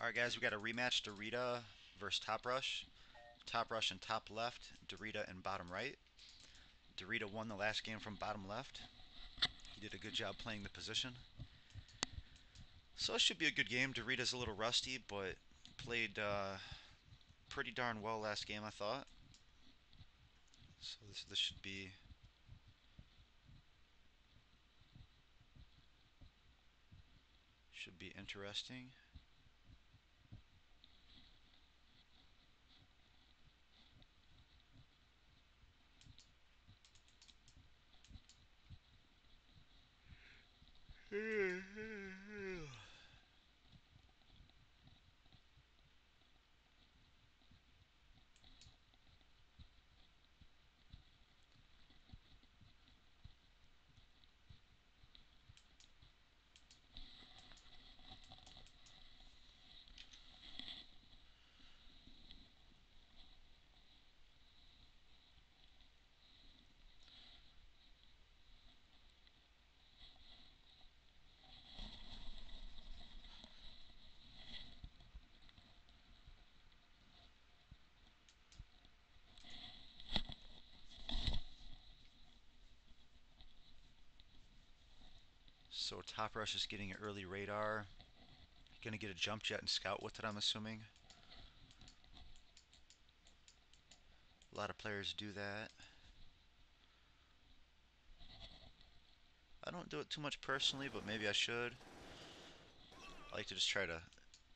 Alright guys, we got a rematch, Dorita versus Top Rush. Top Rush in top left, Dorita in bottom right. Dorita won the last game from bottom left. He did a good job playing the position. So it should be a good game. Dorita's a little rusty, but played pretty darn well last game, I thought. So this should be interesting. So Top Rush is getting an early radar. Gonna get a jump jet and scout with it, I'm assuming. A lot of players do that. I don't do it too much personally, but maybe I should. I like to just try to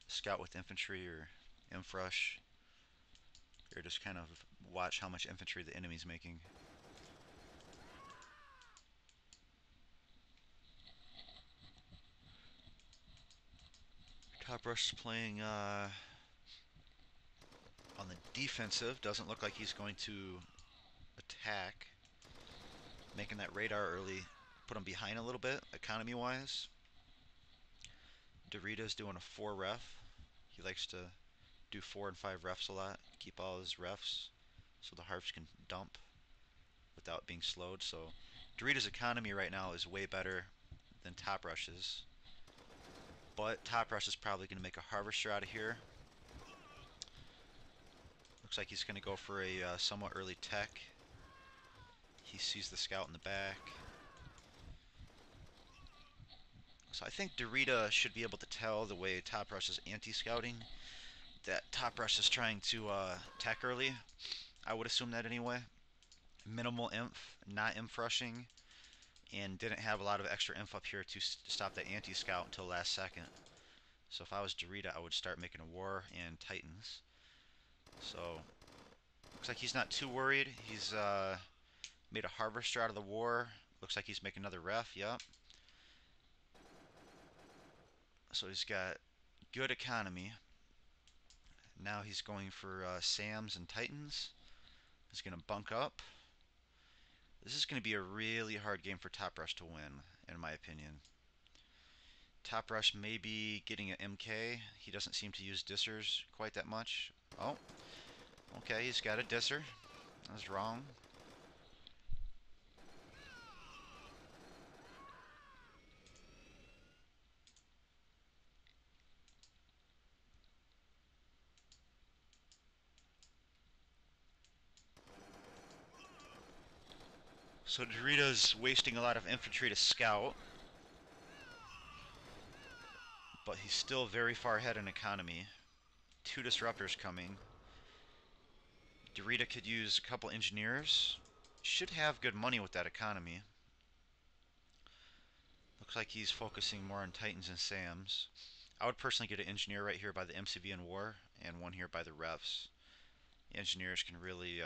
scout with infantry or infrush, or just kind of watch how much infantry the enemy's making. Top Rush is playing on the defensive. Doesn't look like he's going to attack. Making that radar early, put him behind a little bit, economy-wise. Dorita's doing a 4 ref. He likes to do 4 and 5 refs a lot. Keep all his refs so the harps can dump without being slowed. So Dorita's economy right now is way better than Top Rush's. But Top Rush is probably going to make a harvester out of here. Looks like he's going to go for a somewhat early tech. He sees the scout in the back. So I think Dorita should be able to tell the way Top Rush is anti-scouting that Top Rush is trying to tech early. I would assume that anyway. Minimal inf, not inf rushing, and didn't have a lot of extra inf up here to stop that anti-scout until last second. So if I was Dorita, I would start making a war and Titans. So looks like he's not too worried. He's made a harvester out of the war. Looks like he's making another ref. Yep. So he's got good economy. Now he's going for Sams and Titans. He's going to bunk up. This is going to be a really hard game for Top Rush to win, in my opinion. Top Rush may be getting an MK. He doesn't seem to use dissers quite that much. Oh, okay, he's got a disser. I was wrong. So Dorita's wasting a lot of infantry to scout, but he's still very far ahead in economy. 2 disruptors coming. Dorita could use a couple engineers. Should have good money with that economy. Looks like he's focusing more on Titans and Sams. I would personally get an engineer right here by the MCV in war, and one here by the refs. Engineers can really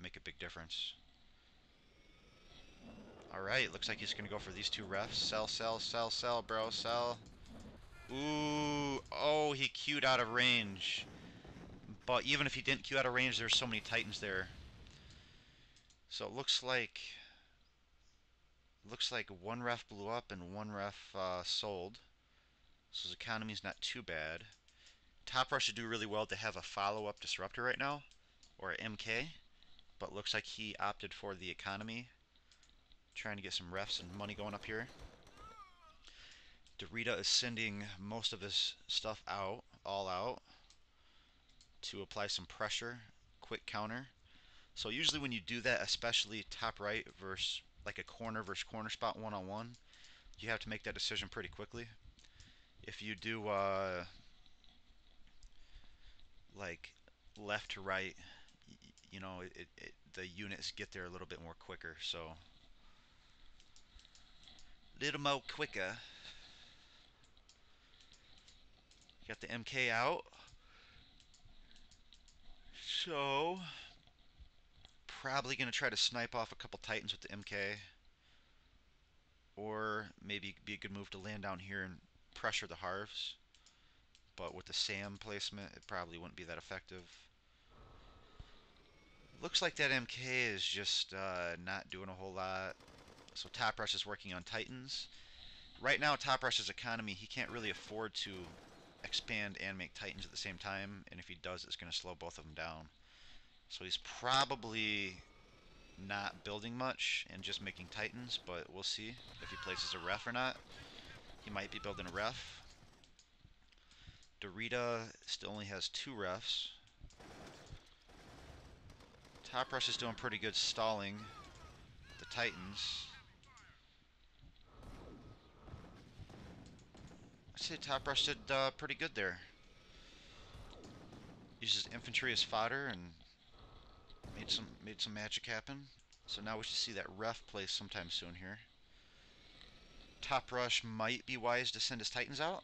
make a big difference. Alright, looks like he's going to go for these 2 refs. Sell, sell, sell, sell, bro, sell. Ooh, oh, he queued out of range. But even if he didn't queue out of range, there's so many Titans there. So it looks like 1 ref blew up and 1 ref sold. So his economy's not too bad. Top Rush should do really well to have a follow-up disruptor right now, or MK. But looks like he opted for the economy. Trying to get some refs and money going up here. Dorita is sending most of his stuff out, all out, to apply some pressure, quick counter. So usually when you do that, especially top right versus like a corner versus corner spot one-on-one, you have to make that decision pretty quickly. If you do like left to right, you know, the units get there a little bit more quicker. So little more quicker. Got the MK out. So probably gonna try to snipe off a couple Titans with the MK, or maybe be a good move to land down here and pressure the Harves. But with the SAM placement, it probably wouldn't be that effective. Looks like that MK is just not doing a whole lot. So Top Rush is working on Titans. Right now, Top Rush's economy, he can't really afford to expand and make Titans at the same time, and if he does, it's going to slow both of them down. So he's probably not building much and just making Titans, but we'll see if he places a ref or not. He might be building a ref. Dorita still only has 2 refs. Top Rush is doing pretty good stalling the Titans. I'd say Top Rush did pretty good there. Uses infantry as fodder and made some magic happen. So now we should see that ref place sometime soon here. Top Rush might be wise to send his Titans out.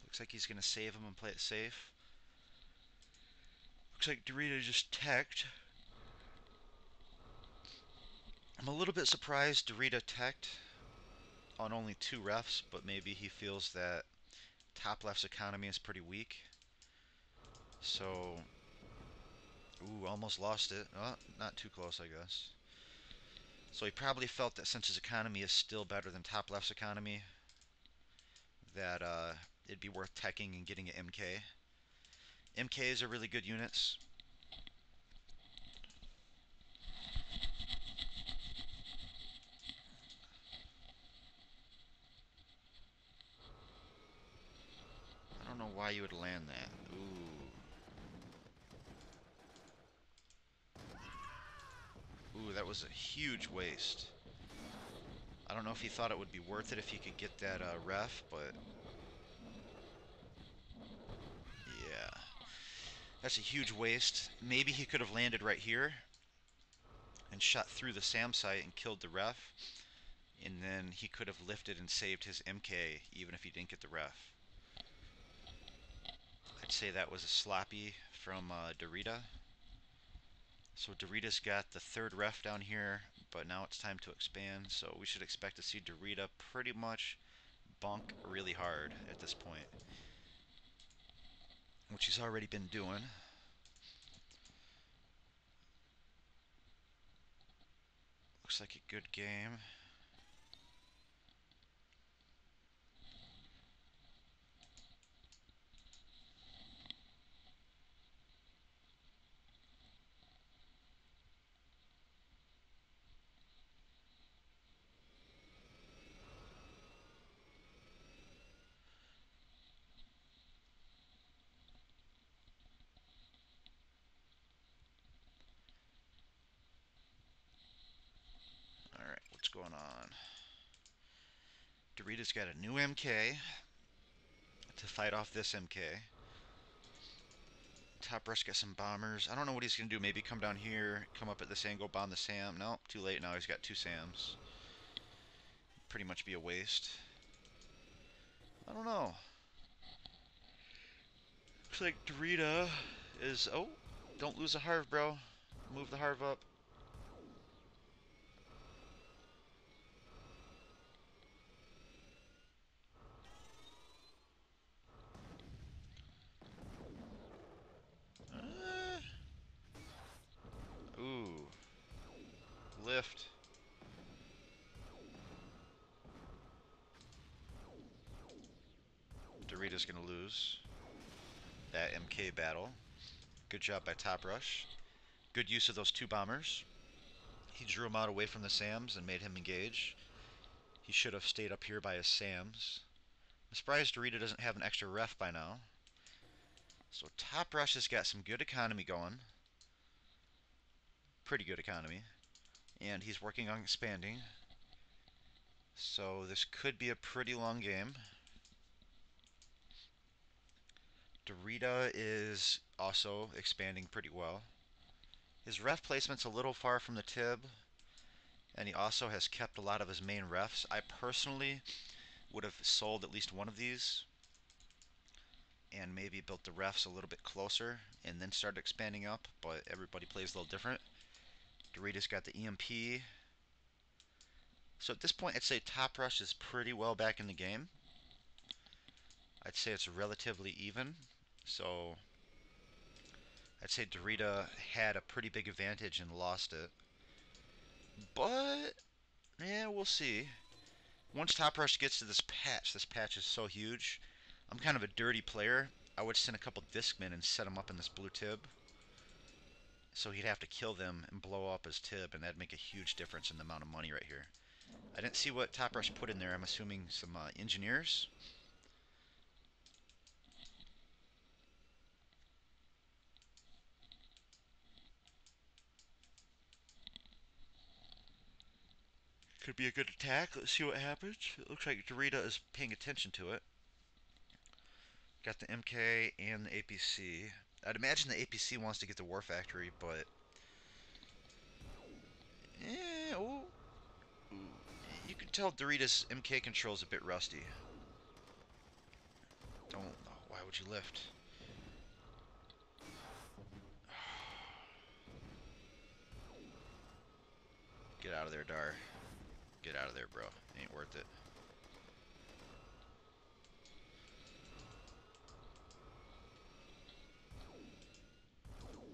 Looks like he's going to save him and play it safe. Looks like Dorita just teched. I'm a little bit surprised Dorita teched on only 2 refs, but maybe he feels that top left's economy is pretty weak. So, ooh, almost lost it. Oh, not too close, I guess. So he probably felt that since his economy is still better than top left's economy, that it'd be worth teching and getting an MK. MKs are really good units. I don't know why you would land that. Ooh, that was a huge waste. I don't know if he thought it would be worth it if he could get that ref, but yeah. That's a huge waste. Maybe he could have landed right here and shot through the SAM site and killed the ref, and then he could have lifted and saved his MK even if he didn't get the ref. I'd say that was a sloppy from Dorita. So Dorita's got the 3rd ref down here, but now it's time to expand, so we should expect to see Dorita pretty much bonk really hard at this point, which he's already been doing. Looks like a good game. Alright, what's going on? Dorita's got a new MK to fight off this MK. Top Rush got some bombers. I don't know what he's going to do. Maybe come down here, come up at this angle, bomb the SAM. Nope, too late now. He's got 2 SAMs. Pretty much be a waste. I don't know. Looks like Dorita is... Oh, don't lose a Harv, bro. Move the Harv up. Ooh. Lift. Dorita's going to lose that MK battle. Good job by Top Rush. Good use of those 2 bombers. He drew him out away from the Sams and made him engage. He should have stayed up here by his Sams. I'm surprised Dorita doesn't have an extra ref by now. So Top Rush has got some good economy going. Pretty good economy. And he's working on expanding. So this could be a pretty long game. Dorita is also expanding pretty well. His ref placement's a little far from the Tib, and he also has kept a lot of his main refs. I personally would have sold at least one of these and maybe built the refs a little bit closer and then started expanding up, but everybody plays a little different. Dorita's got the EMP. So at this point, I'd say Top Rush is pretty well back in the game. I'd say it's relatively even. So I'd say Dorita had a pretty big advantage and lost it. But, yeah, we'll see. Once Top Rush gets to this patch is so huge. I'm kind of a dirty player. I would send a couple Discmen and set him up in this blue Tib. So he'd have to kill them and blow up his Tib, and that'd make a huge difference in the amount of money right here. I didn't see what Top Rush put in there. I'm assuming some engineers. Could be a good attack. Let's see what happens. It looks like Dorita is paying attention to it. Got the MK and the APC. I'd imagine the APC wants to get the War Factory, but... oh. You can tell Dorita's MK control is a bit rusty. Don't... Oh, why would you lift? Get out of there, Dar. Get out of there, bro. Ain't worth it.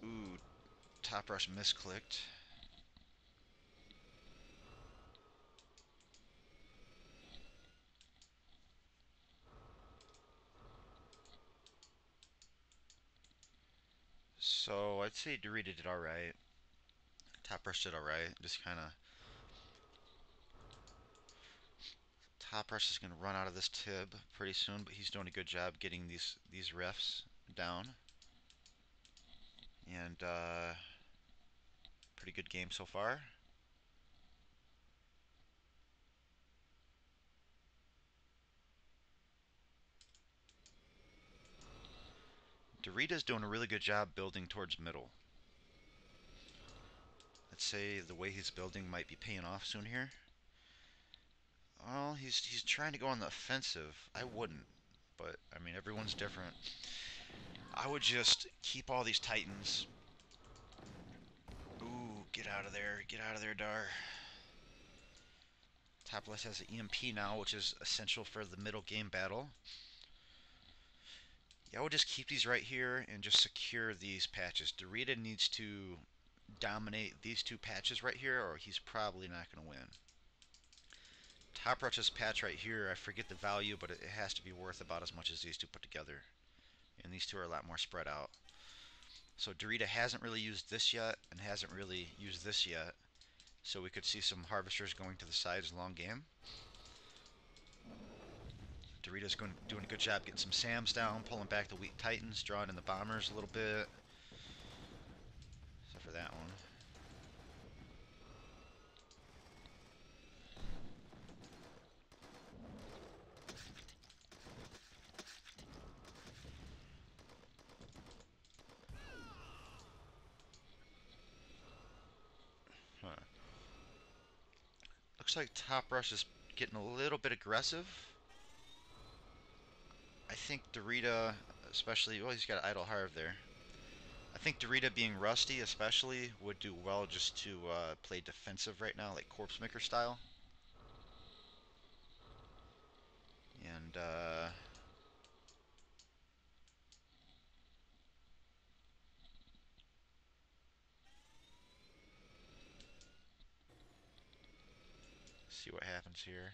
Ooh, Top Rush misclicked. So, I'd say Dorita did alright. Top Rush did alright. Just kind of... Top Rush is going to run out of this Tib pretty soon, but he's doing a good job getting these refs down. And, pretty good game so far. Dorita's doing a really good job building towards middle. Let's say the way he's building might be paying off soon here. Well, he's trying to go on the offensive. I wouldn't, but I mean everyone's different. I would just keep all these Titans. Ooh, get out of there. Get out of there, Dar. Top left has an EMP now, which is essential for the middle game battle. Yeah, I would just keep these right here and just secure these patches. Dorita needs to dominate these two patches right here, or he's probably not going to win. Top Rush's patch right here, I forget the value, but it has to be worth about as much as these two put together. And these two are a lot more spread out. So Dorita hasn't really used this yet, and hasn't really used this yet. So we could see some harvesters going to the sides long game. Dorita's doing a good job getting some Sams down, pulling back the weak Titans, drawing in the bombers a little bit. Except for that one. Huh. Looks like Top Rush is getting a little bit aggressive. I think Dorita, especially, well, he's got Idle Harv there. I think Dorita being rusty, especially, would do well just to play defensive right now, like Corpse Maker style. And see what happens here.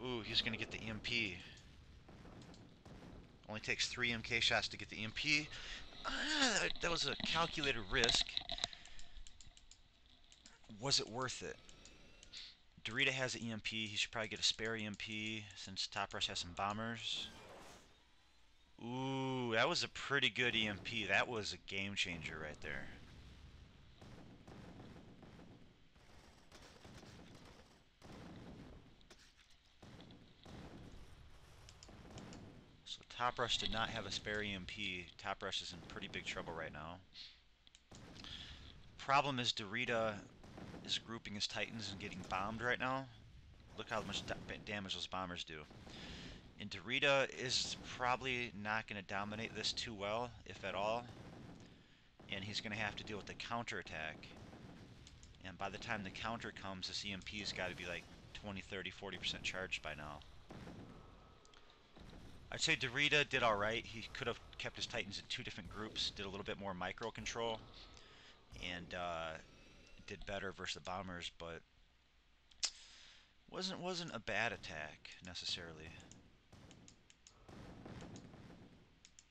Ooh, he's gonna get the EMP. Only takes 3 MK shots to get the EMP. That was a calculated risk. Was it worth it? Dorita has an EMP. He should probably get a spare EMP since Top Rush has some bombers. Ooh, that was a pretty good EMP. That was a game changer right there. So Top Rush did not have a spare EMP. Top Rush is in pretty big trouble right now. Problem is Dorita is grouping his Titans and getting bombed right now. Look how much damage those bombers do. And Dorita is probably not going to dominate this too well, if at all. And he's going to have to deal with the counterattack. And by the time the counter comes, this EMP's got to be like 20, 30, 40% charged by now. I'd say Dorita did alright. He could have kept his Titans in 2 different groups, did a little bit more micro control, and did better versus the bombers, but wasn't a bad attack necessarily.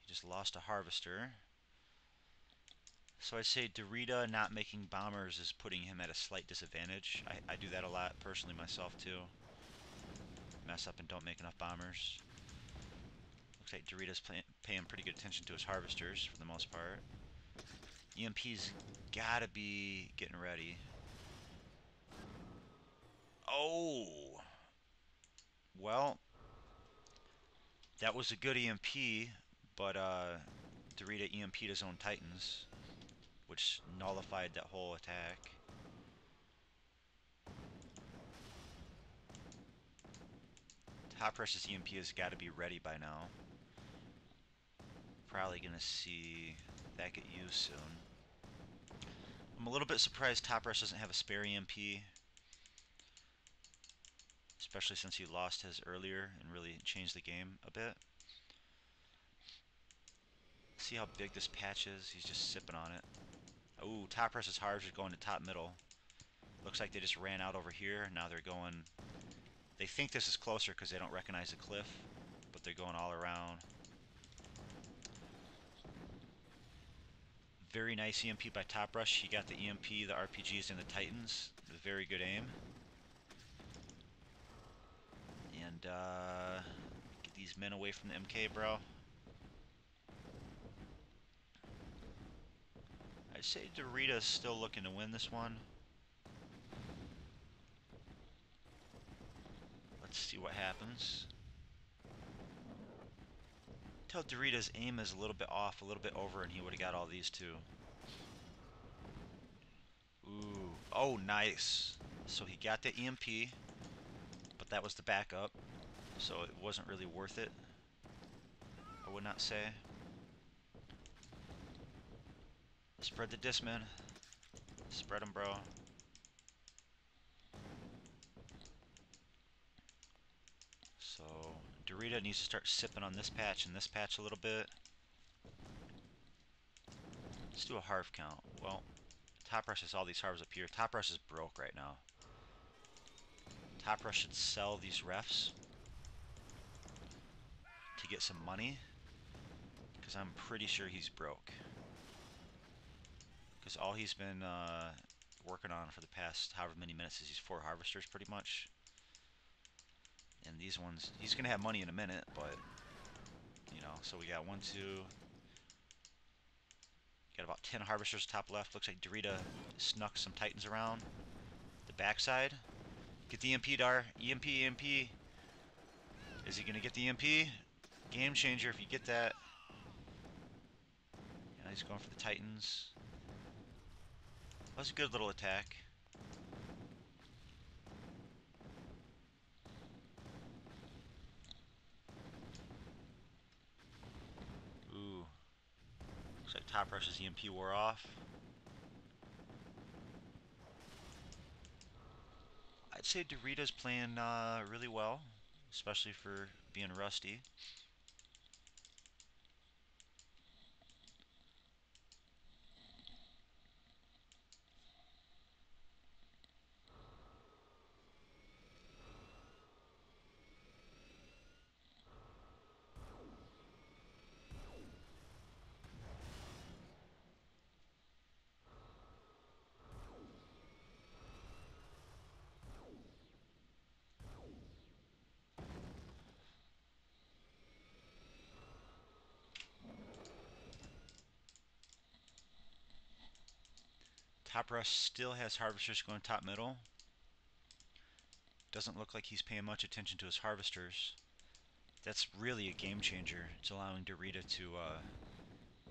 He just lost a harvester. So I'd say Dorita not making bombers is putting him at a slight disadvantage. I do that a lot personally myself too. Mess up and don't make enough bombers. Looks like Dorita's paying pretty good attention to his harvesters for the most part. EMP's gotta be getting ready. Oh! Well, that was a good EMP, but Dorita EMP'd his own Titans, which nullified that whole attack. Top Rush's EMP has got to be ready by now. Probably gonna see that get used soon. I'm a little bit surprised Top Rush doesn't have a spare EMP, especially since he lost his earlier and really changed the game a bit. See how big this patch is? He's just sipping on it. Oh, Top Rush's harvest is going to top middle. Looks like they just ran out over here. Now they're going... They think this is closer because they don't recognize the cliff, but they're going all around. Very nice EMP by Top Rush. He got the EMP, the RPGs, and the Titans. With very good aim. And get these men away from the MK, bro. I'd say Dorita's still looking to win this one. Let's see what happens. Tell Dorita's aim is a little bit off, a little bit over, and he would have got all these too. Ooh. Oh, nice. So he got the EMP, but that was the backup, so it wasn't really worth it, I would not say. Spread the disc, man. Spread them, bro. So Dorita needs to start sipping on this patch and this patch a little bit. Let's do a harv count. Well, Top Rush has all these harvs up here. Top Rush is broke right now. Top Rush should sell these refs to get some money, because I'm pretty sure he's broke. Because all he's been working on for the past however many minutes is these 4 harvesters pretty much. And these ones, he's going to have money in a minute, but, you know, so we got 1, 2, got about 10 harvesters top left. Looks like Dorita snuck some Titans around the backside. Get the EMP, Dar. EMP, EMP. Is he going to get the EMP? Game changer if you get that. Yeah, he's going for the Titans. That was a good little attack. Ooh. Looks like Top Rush's EMP wore off. I'd say Dorita's playing really well, especially for being rusty. Top Rush still has harvesters going top middle. Doesn't look like he's paying much attention to his harvesters. That's really a game changer. It's allowing Dorita to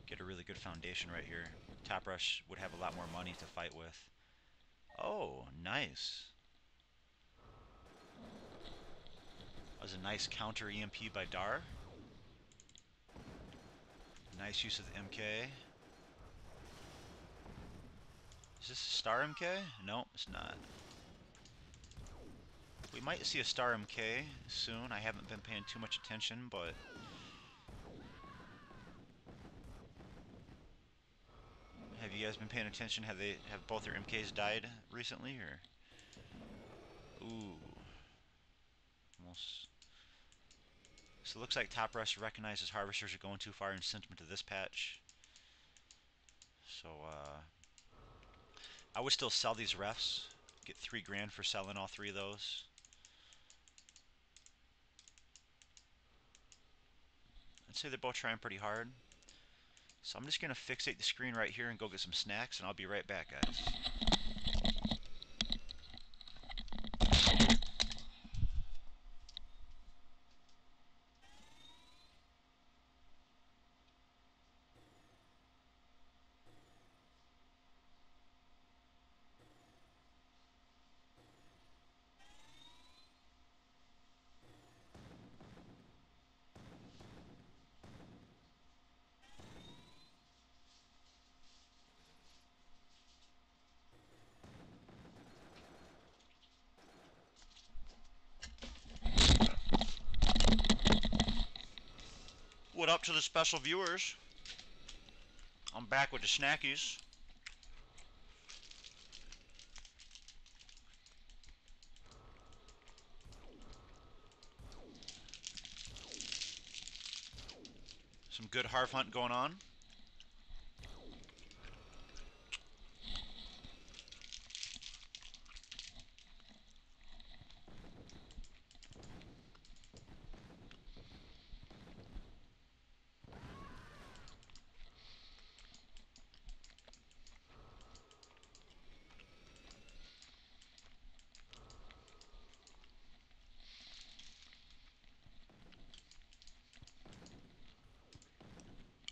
get a really good foundation right here. Top Rush would have a lot more money to fight with. Oh, nice. That was a nice counter EMP by Dar. Nice use of the MK. Is this a star MK? Nope, it's not. We might see a star MK soon. I haven't been paying too much attention, but have you guys been paying attention? Have both their MKs died recently, or? Ooh, almost. So it looks like Top Rush recognizes harvesters are going too far and sent them to this patch. So I would still sell these refs. Get $3 grand for selling all 3 of those. I'd say they're both trying pretty hard. So I'm just going to fixate the screen right here and go get some snacks, and I'll be right back, guys. What up to the special viewers? I'm back with the snackies. Some good harv hunt going on.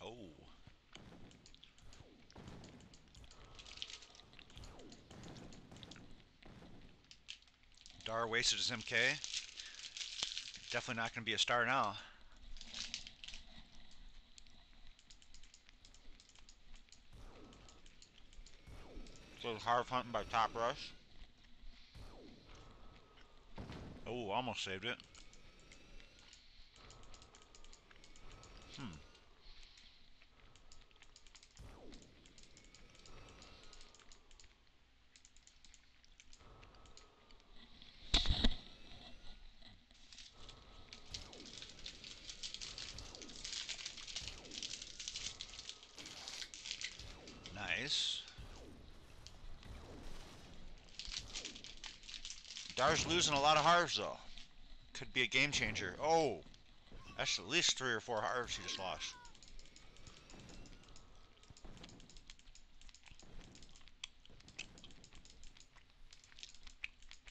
Oh. Dar wasted his MK. Definitely not going to be a star now. Little harv hunting by Top Rush. Oh, almost saved it. Nice. Dar's losing a lot of harvs though. Could be a game changer. Oh, that's at least 3 or 4 harvs he just lost.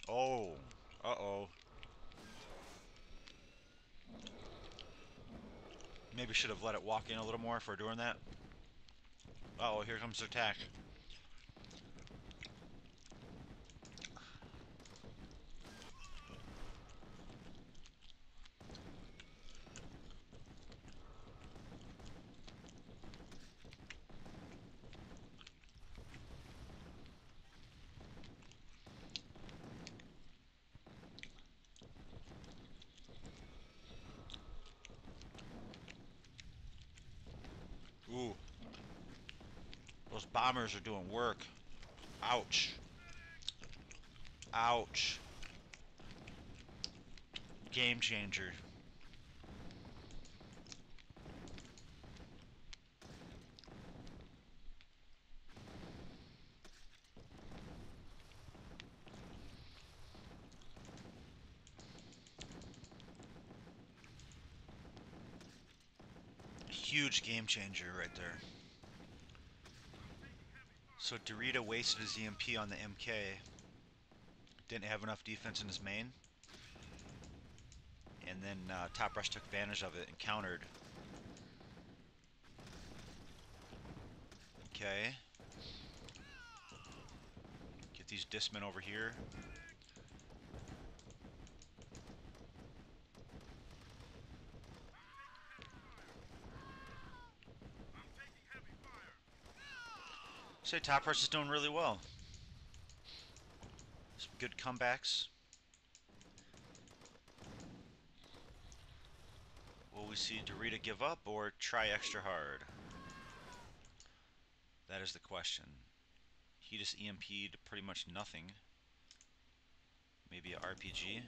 Oh, uh-oh. Maybe should have let it walk in a little more if we're doing that. Uh oh, here comes the attack. Ooh. Those bombers are doing work. Ouch. Ouch. Game changer. Huge game changer right there. So Dorita wasted his EMP on the MK. Didn't have enough defense in his main. And then Top Rush took advantage of it and countered. Okay. Get these discmen over here. Say Top Rush is doing really well. Some good comebacks. Will we see Dorita give up or try extra hard? That is the question. He just EMP'd pretty much nothing. Maybe an RPG.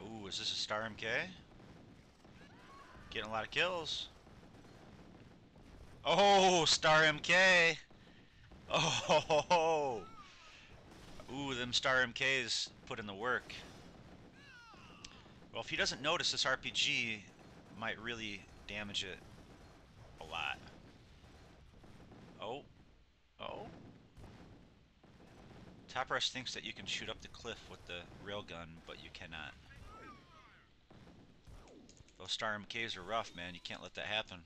Ooh, is this a Star MK? Getting a lot of kills. Oh, Star MK! Oh, ooh, them Star MKs put in the work. Well, if he doesn't notice, this RPG might really damage it a lot. Oh, oh. Top Rush thinks that you can shoot up the cliff with the railgun, but you cannot. Those Star MKs are rough, man. You can't let that happen.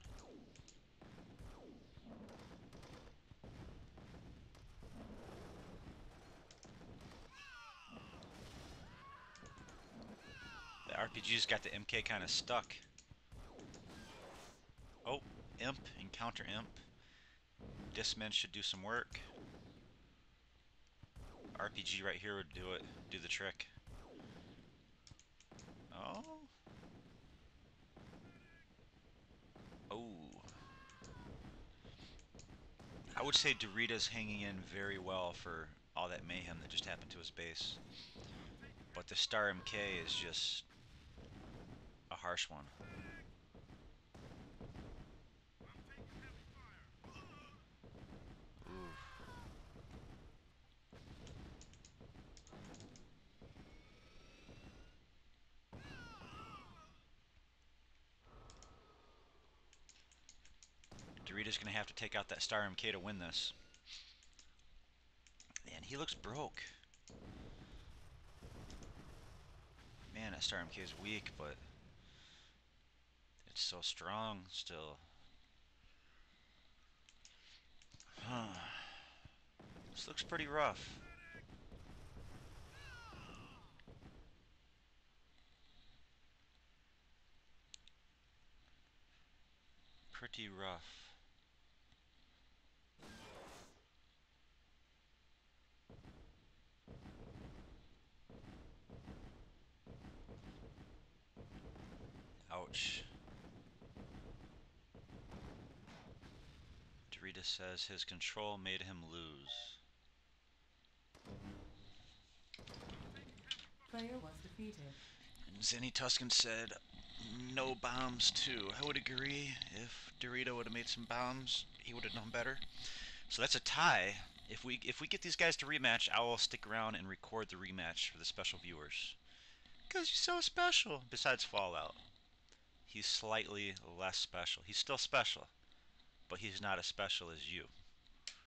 The RPG's got the MK kind of stuck. Oh, Imp and counter Imp. Discmen should do some work. RPG right here would do the trick. Oh. Oh. I would say Dorita's hanging in very well for all that mayhem that just happened to his base. But the Star MK is just a harsh one. Ooh. Dorita's going to have to take out that Star MK to win this. Man, he looks broke. Man, that Star MK is weak, but it's so strong still. Huh. This looks pretty rough. Pretty rough. Ouch. Dorita says his control made him lose. Player was defeated. And Zenny Tuscan said, no bombs too. I would agree. If Dorita would have made some bombs, he would have done better. So that's a tie. If we get these guys to rematch, I will stick around and record the rematch for the special viewers. Because he's so special. Besides Fallout, he's slightly less special. He's still special, but he's not as special as you.